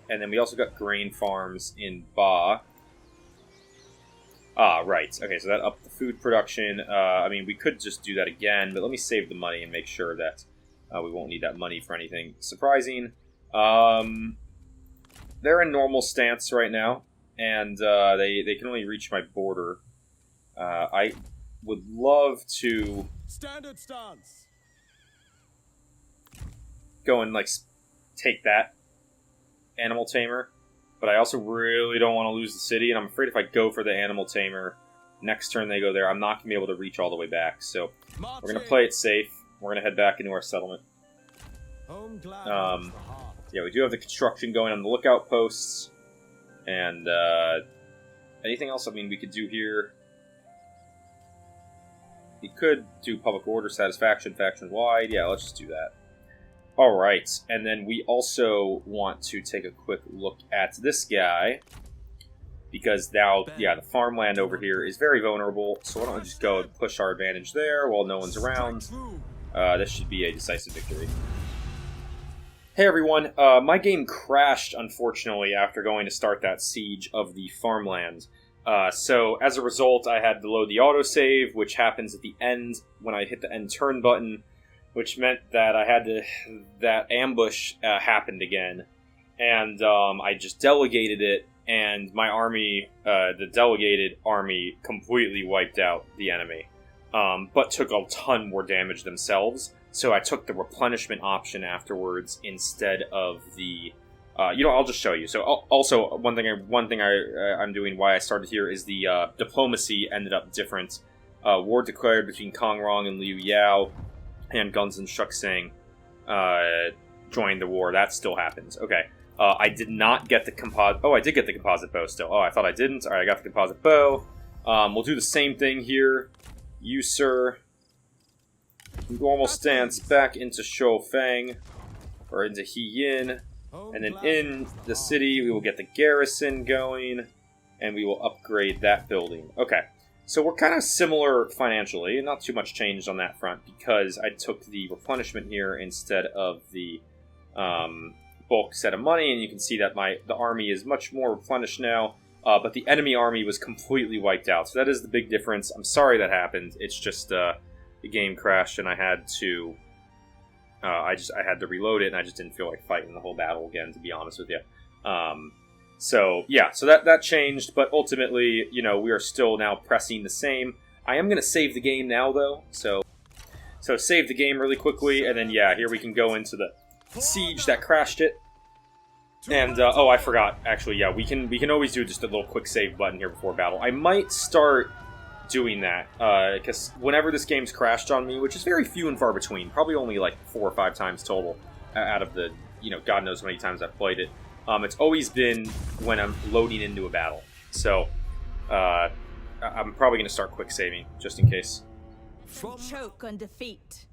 And then we also got grain farms in Ba. Ah, right. Okay, so that upped the food production. I mean, we could just do that again, but let me save the money and make sure that we won't need that money for anything surprising. They're in normal stance right now, and they can only reach my border. I would love to Standard stance. go and, take that animal tamer. But I also really don't want to lose the city, and I'm afraid if I go for the animal tamer, next turn they go there, I'm not going to be able to reach all the way back. So we're going to play it safe. We're going to head back into our settlement. Yeah, we do have the construction going on the lookout posts. And anything else, I mean, we could do here? We could do public order satisfaction faction-wide. Yeah, let's just do that. Alright, and then we also want to take a quick look at this guy. Because now, yeah, the farmland over here is very vulnerable. So why don't we just go and push our advantage there while no one's around. This should be a decisive victory. Hey everyone, my game crashed, unfortunately, after going to start that siege of the farmland. So, as a result, I had to load the autosave, which happens at the end when I hit the end turn button, which meant that that ambush happened again. And I just delegated it, and my army, the delegated army, completely wiped out the enemy, but took a ton more damage themselves. So I took the replenishment option afterwards instead of the. I'll just show you. So also one thing I'm doing why I started here is the diplomacy ended up different. War declared between Kong Rong and Liu Yao, and Guns and Shuxing joined the war. That still happens. Okay. I did not get the composite. Oh, I did get the composite bow still. Oh, I thought I didn't. All right, I got the composite bow. We'll do the same thing here. You, sir. Normal stance back into Shofeng, or into Heyin, and then in the city we will get the garrison going, and we will upgrade that building. Okay, so we're kind of similar financially, and not too much changed on that front, because I took the replenishment here instead of the bulk set of money, and you can see that the army is much more replenished now, but the enemy army was completely wiped out, so that is the big difference. I'm sorry that happened. It's just the game crashed, and I had to I had to reload it, and I just didn't feel like fighting the whole battle again, to be honest with you. So that changed, but ultimately, we are still now pressing the same. I am going to save the game now, though, so save the game really quickly, and then here we can go into the siege that crashed it. And I forgot, actually, we can always do just a little quick save button here before battle. I might start doing that, because whenever this game's crashed on me, which is very few and far between, probably only like 4 or 5 times total out of the, God knows how many times I've played it, it's always been when I'm loading into a battle. So, I'm probably going to start quick saving, just in case. Choke on defeat.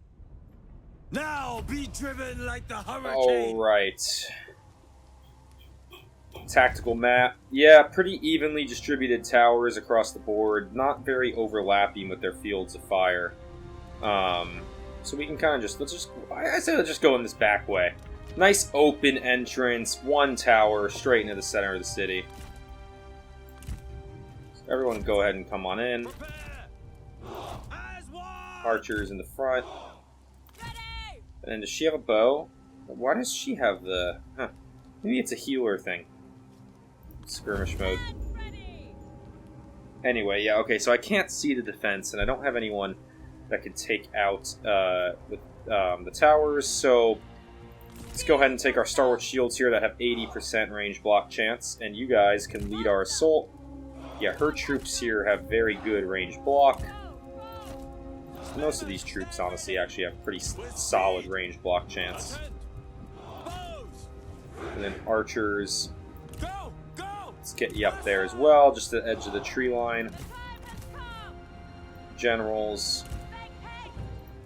Now be driven like the hurricane. Alright. Tactical map. Yeah, pretty evenly distributed towers across the board. Not very overlapping with their fields of fire. So we can kind of let's just go in this back way. Nice open entrance, one tower, straight into the center of the city. So everyone go ahead and come on in. Archers in the front. And then does she have a bow? Why does she have the... Maybe it's a healer thing. Skirmish mode. Anyway, okay, so I can't see the defense, and I don't have anyone that can take out the towers, so let's go ahead and take our Starward Shields here that have 80% range block chance, and you guys can lead our assault. Yeah, her troops here have very good range block. Most of these troops, honestly, actually have pretty solid range block chance. And then archers. Let's get you up there as well, just at the edge of the tree line. Generals.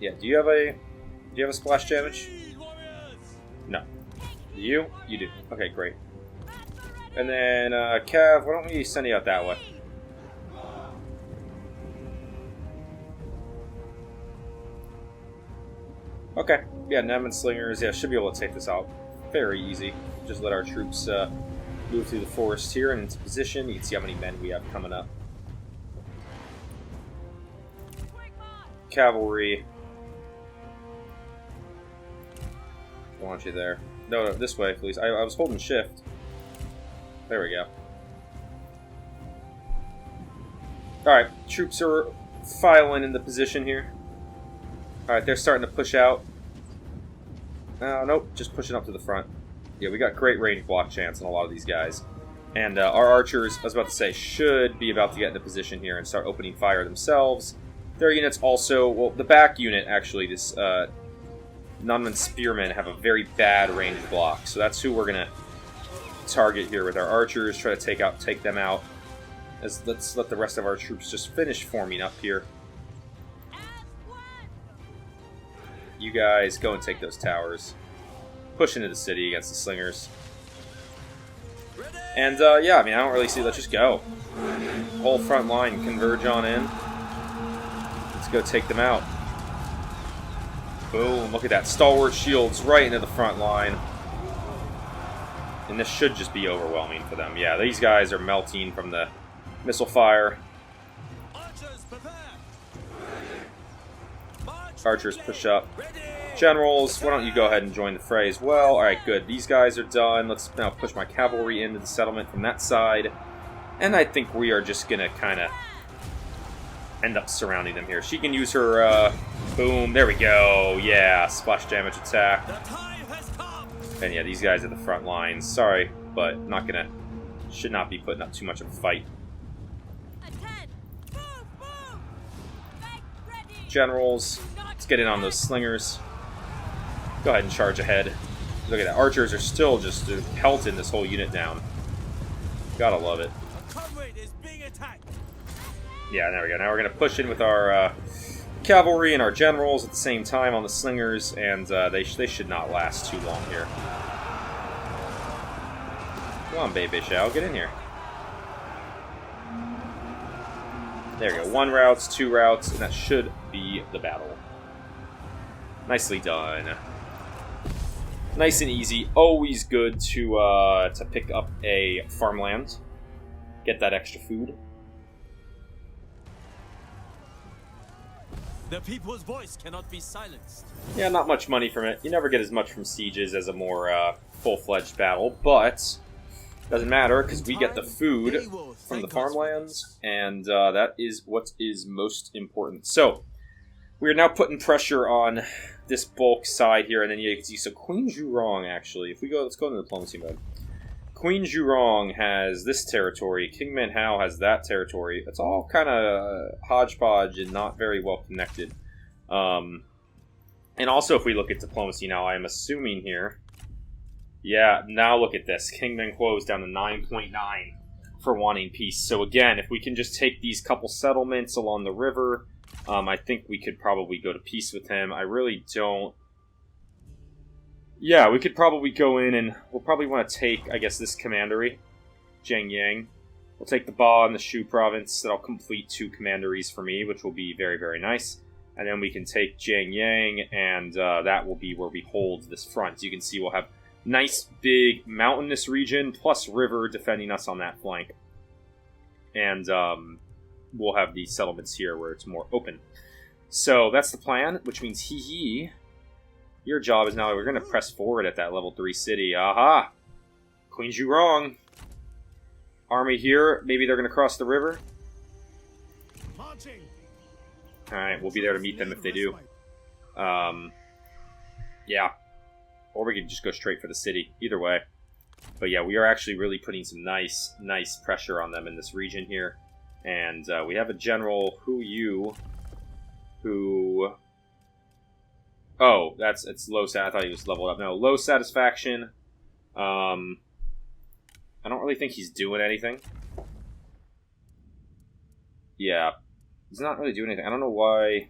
Yeah, do you have a splash damage? No. Do you? You do. Okay, great. And then Cav, why don't we send you out that way? Okay. Yeah, Nem and Slingers, should be able to take this out very easy. Just let our troops move through the forest here and into position. You can see how many men we have coming up. Cavalry. I want you there. No, this way, please. I was holding shift. There we go. Alright, troops are filing into position here. Alright, they're starting to push out. Nope, just pushing up to the front. Yeah, we got great range block chance on a lot of these guys. And our archers, I was about to say, should be about to get into position here and start opening fire themselves. Their units also, well, the back unit, actually, this Nunman Spearmen have a very bad range block. So that's who we're going to target here with our archers, try to take them out. Let's let the rest of our troops just finish forming up here. You guys go and take those towers. Push into the city against the slingers. And, yeah, I mean, I don't really see... Let's just go. Whole front line, converge on in. Let's go take them out. Boom, look at that. Stalwart shields right into the front line. And this should just be overwhelming for them. Yeah, these guys are melting from the missile fire. Archers, prepare. March. Archers push up. Generals, why don't you go ahead and join the fray as well? Alright, good. These guys are done. Let's now push my cavalry into the settlement from that side. And I think we are just going to kind of end up surrounding them here. She can use her, boom, there we go. Yeah, splash damage attack. The time has come. And yeah, these guys are the front lines. Sorry, but not going to, should not be putting up too much of a fight. Attend. Move, move. Make ready. Generals, let's get in on those slingers. Go ahead and charge ahead. Look at that. Archers are still just pelting this whole unit down. Gotta love it. A comrade is being attacked. Yeah, there we go. Now we're going to push in with our cavalry and our generals at the same time on the slingers, and they should not last too long here. Come on, baby Shao, get in here. There we go. 1 route, 2 routes, and that should be the battle. Nicely done. Nice and easy. Always good to pick up a farmland. Get that extra food. The people's voice cannot be silenced. Yeah, not much money from it. You never get as much from sieges as a more full-fledged battle, but doesn't matter because we get the food from the farmlands, and that is what is most important. So we are now putting pressure on this bulk side here, and then you can see, so Queen Zhurong, actually, if we go, let's go into diplomacy mode. Queen Zhurong has this territory, King Manhao has that territory. It's all kind of hodgepodge and not very well connected. And also, if we look at diplomacy now, I'm assuming here, yeah, now look at this. King Manhuo is down to 9.9 for wanting peace. So again, if we can just take these couple settlements along the river, I think we could probably go to peace with him. I really don't. Yeah, we could probably go in and we'll probably want to take, I guess, this commandery, Zhengyang. We'll take the Ba and the Shu province. That'll complete 2 commanderies for me, which will be very, very nice. And then we can take Zhengyang, and that will be where we hold this front. You can see we'll have nice, big, mountainous region, plus river defending us on that flank. And we'll have these settlements here where it's more open. So that's the plan, which means Heyi, your job is now, we're going to press forward at that level 3 city. Aha! Queen Zhurong. Army here. Maybe they're going to cross the river. Marching. Alright, we'll be there to meet them if they do. Yeah. Or we can just go straight for the city. Either way. But yeah, we are actually really putting some nice pressure on them in this region here. And we have a general, Hu Yu, who... Oh, it's low sat. I thought he was leveled up. No, low satisfaction. I don't really think he's doing anything. Yeah, he's not really doing anything. I don't know why.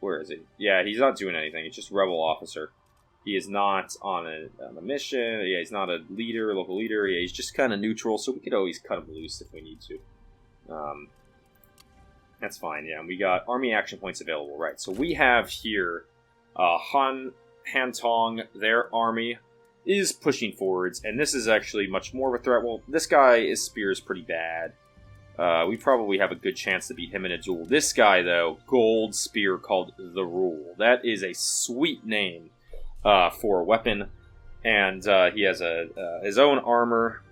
Where is he? Yeah, he's not doing anything. He's just rebel officer. He is not on a mission. Yeah, he's not a leader, local leader. Yeah, he's just kind of neutral. So we could always cut him loose if we need to. That's fine, yeah. And we got army action points available, right. So we have here Han-Tong, their army is pushing forwards, and this is actually much more of a threat. Well, this guy's spear is pretty bad. We probably have a good chance to beat him in a duel. This guy, though, gold spear called the Rule. That is a sweet name for a weapon, and he has his own armor,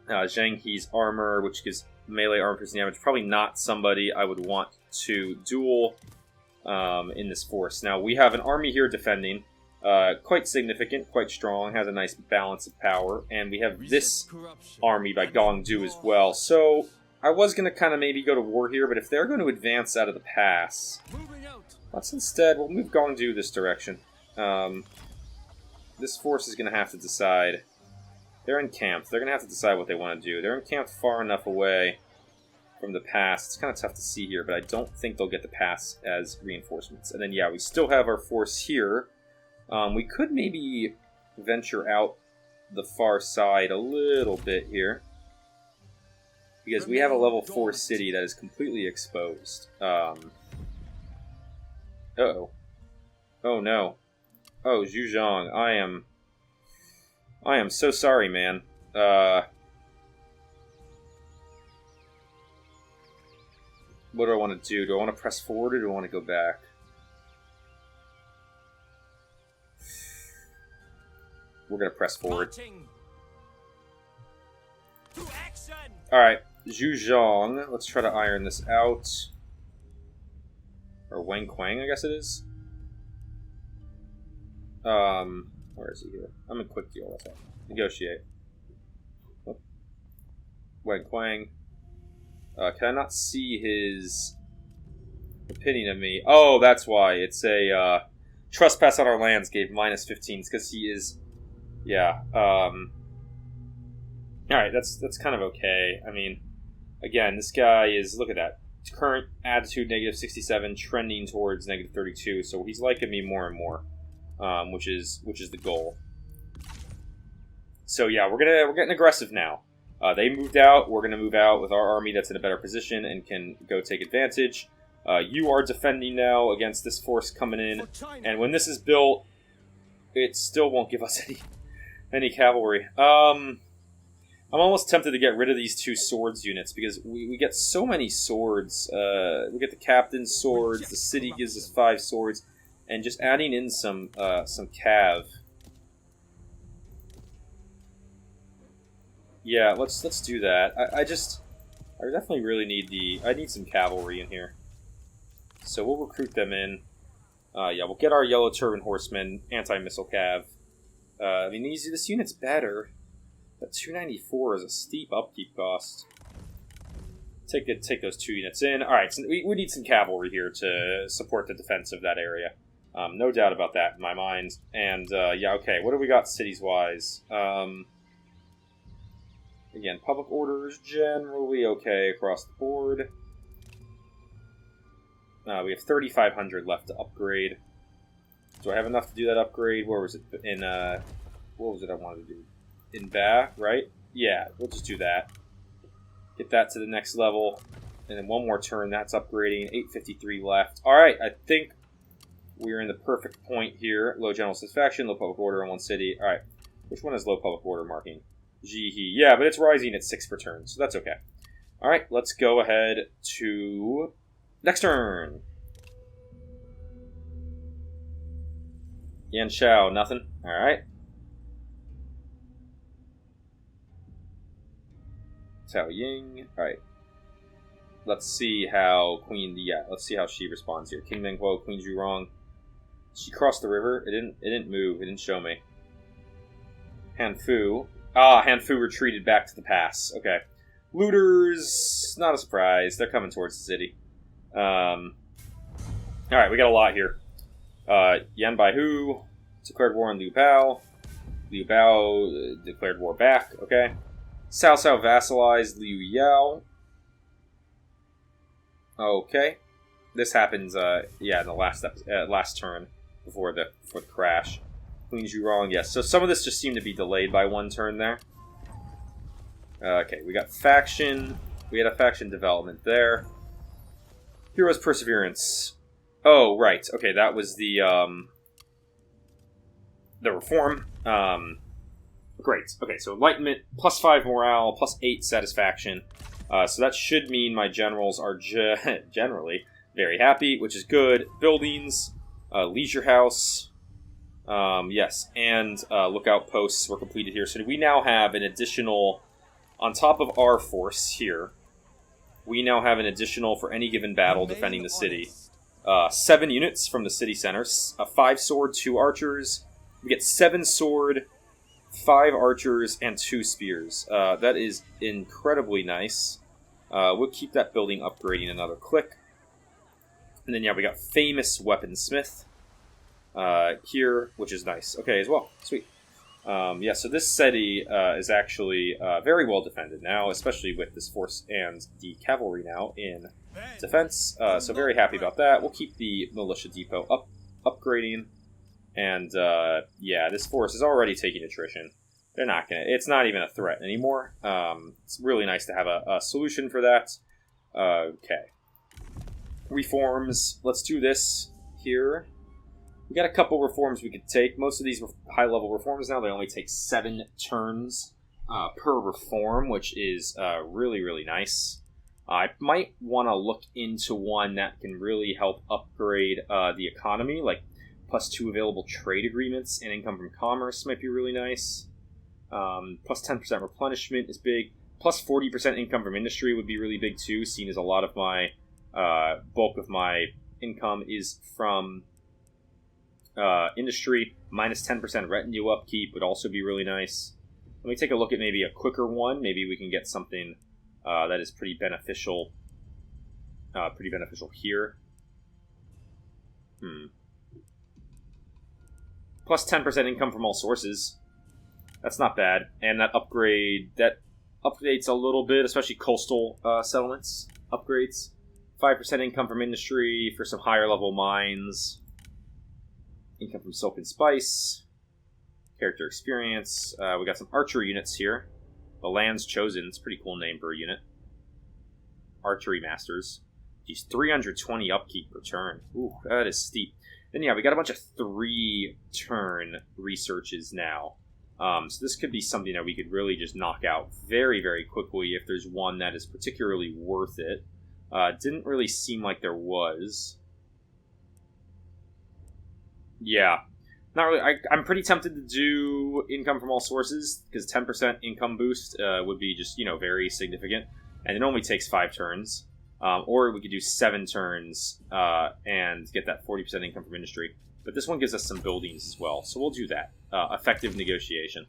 Zheng He's armor, which gives melee armor piercing damage. Probably not somebody I would want to duel in this force. Now, we have an army here defending. Quite significant, quite strong, has a nice balance of power. And we have this army by Gong as well. So, I was going to kind of maybe go to war here, but if they're going to advance out of the pass, let's instead, we'll move Gong this direction. This force is going to have to decide. They're encamped. They're going to have to decide what they want to do. They're encamped far enough away from the pass. It's kind of tough to see here, but I don't think they'll get the pass as reinforcements. And then, yeah, we still have our force here. We could maybe venture out the far side a little bit here. Because we have a level 4 city that is completely exposed. Uh-oh. Oh, no. Oh, Zhuzhong, I am... I am so sorry, man. What do I want to do? Do I want to press forward or do I want to go back? We're going to press forward. Marching. To action. Alright, Zhuzhong. Let's try to iron this out. Or Wang Quang, I guess it is. Where is he here? I'm in quick deal. That's all. Negotiate. Oh. Wang Quang. Can I not see his opinion of me? Oh, that's why. It's a, trespass on our lands gave minus 15. It's because he is... Yeah, Alright, that's kind of okay. I mean, again, this guy is... Look at that. Current attitude, negative 67, trending towards negative 32, so he's liking me more and more. Which is the goal. So yeah, we're getting aggressive now. They moved out. We're gonna move out with our army that's in a better position and can go take advantage. You are defending now against this force coming in, and when this is built, it still won't give us any cavalry. I'm almost tempted to get rid of these 2 swords units because we get so many swords. We get the captain's swords. The city gives us 5 swords. And just adding in some cav. Yeah, let's do that. I definitely really need I need some cavalry in here. So we'll recruit them in. Yeah, we'll get our Yellow Turban horsemen, anti-missile cav. I mean, this unit's better, but 294 is a steep upkeep cost. Take those 2 units in. All right, so we need some cavalry here to support the defense of that area. No doubt about that in my mind. And, yeah, okay, what do we got cities-wise? Again, public order is generally okay across the board. We have 3,500 left to upgrade. Do I have enough to do that upgrade? Where was it? In, what was it I wanted to do? In Ba, right? Yeah, we'll just do that. Get that to the next level. And then one more turn, that's upgrading. 853 left. Alright, I think we're in the perfect point here. Low general satisfaction, low public order in one city. Alright, which one has low public order marking? Jihe. Yeah, but it's rising at 6 per turn, so that's okay. Alright, let's go ahead to next turn. Yuanshao, nothing. Alright. Cao Ying. Alright. Let's see how let's see how she responds here. King Menghuo, Queen Zhurong. She crossed the river. It didn't move. It didn't show me. Hanfu. Hanfu retreated back to the pass. Okay. Looters, not a surprise. They're coming towards the city. Alright, we got a lot here. Yan Baihu declared war on Liu Bao. Liu Bao declared war back. Okay. Cao Cao vassalized Liu Yao. Okay. This happens, yeah, in the last turn before the crash. Queen Zhurong, yes. So some of this just seemed to be delayed by 1 turn there. Okay, we got faction. We had a faction development there. Heroes Perseverance. Oh, right. Okay, that was the reform. Great. Okay, so Enlightenment, +5 morale, +8 satisfaction. So that should mean my generals are generally very happy, which is good. Buildings, Leisure House, yes, and lookout posts were completed here. So we now have an additional, on top of our force here, we now have an additional for any given battle defending the city. 7 units from the city centers, 5 sword, 2 archers. We get 7 sword, 5 archers, and 2 spears. That is incredibly nice. We'll keep that building upgrading another click. And then, yeah, we got Famous Weaponsmith here, which is nice. Okay, as well. Sweet. Yeah, so this city is actually very well defended now, especially with this force and the cavalry now in defense. So very happy about that. We'll keep the militia depot upgrading. And, yeah, this force is already taking attrition. They're not gonna... It's not even a threat anymore. It's really nice to have a solution for that. Okay. Reforms. Let's do this here. We got a couple reforms we could take. Most of these high-level reforms now, they only take 7 turns per reform, which is really, really nice. I might want to look into one that can really help upgrade the economy, like +2 available trade agreements and income from commerce might be really nice. Plus 10% replenishment is big. Plus 40% income from industry would be really big too, seeing as a lot of my bulk of my income is from industry. Minus 10% retinue upkeep would also be really nice. Let me take a look at maybe a quicker one. Maybe we can get something that is pretty beneficial. Here. Plus 10% income from all sources. That's not bad. And that updates a little bit, especially coastal settlements upgrades. 5% income from industry for some higher level mines. Income from silk and spice. Character experience. We got some archery units here. The Land's Chosen. It's a pretty cool name for a unit. Archery Masters. Geez, 320 upkeep per turn. Ooh, that is steep. Then yeah, we got a bunch of 3-turn researches now. So this could be something that we could really just knock out very, very quickly if there's one that is particularly worth it. Didn't really seem like there was. Yeah. Not really. I'm pretty tempted to do income from all sources, because 10% income boost would be just, very significant. And it only takes 5 turns. Or we could do 7 turns and get that 40% income from industry. But this one gives us some buildings as well, so we'll do that. Effective negotiation.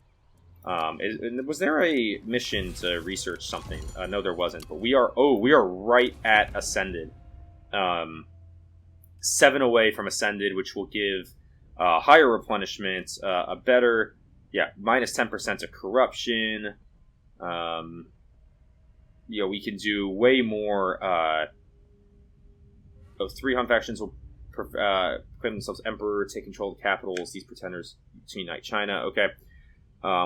Was there a mission to research something? No, there wasn't. But we are right at Ascended. 7 away from Ascended, which will give higher replenishment, a better, minus 10% of corruption. We can do way more. 3 Hun factions will proclaim themselves emperor, take control of the capitals. These pretenders to unite China. Okay.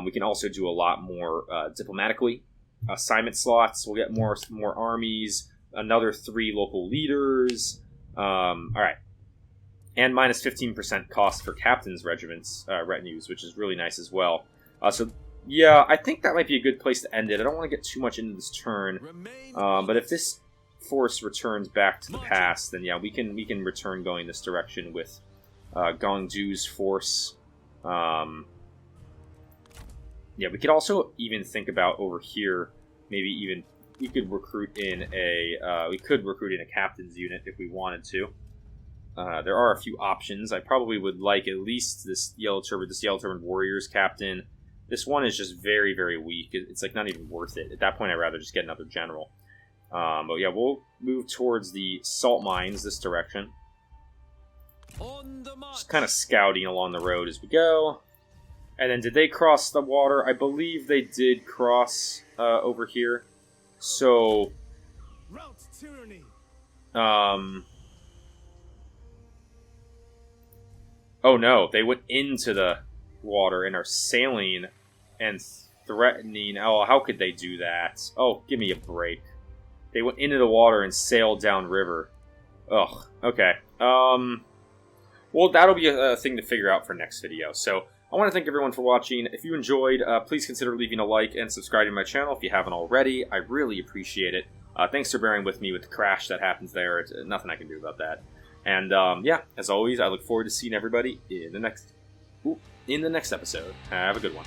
We can also do a lot more diplomatically. Assignment slots. We'll get more armies. Another 3 local leaders. All right. And minus 15% cost for captains' regiments retinues, which is really nice as well. Yeah, I think that might be a good place to end it. I don't want to get too much into this turn, but if this force returns back to the past, then yeah, we can return going this direction with Gong Du's force. Yeah, we could also even think about over here. Maybe even we could recruit in a captain's unit if we wanted to. There are a few options. I probably would like at least this Yellow Turban Warriors captain. This one is just very, very weak. It's like not even worth it. At that point, I'd rather just get another general. But yeah, we'll move towards the salt mines this direction. Just kind of scouting along the road as we go. And then did they cross the water? I believe they did cross over here. So, oh no, they went into the water and are sailing and threatening. Oh, how could they do that? Oh, give me a break. They went into the water and sailed downriver. Ugh, okay. Well, that'll be a thing to figure out for next video. So, I want to thank everyone for watching. If you enjoyed, please consider leaving a like and subscribing to my channel if you haven't already. I really appreciate it. Thanks for bearing with me with the crash that happens there. It's nothing I can do about that. And, yeah, as always, I look forward to seeing everybody in the next episode. Have a good one.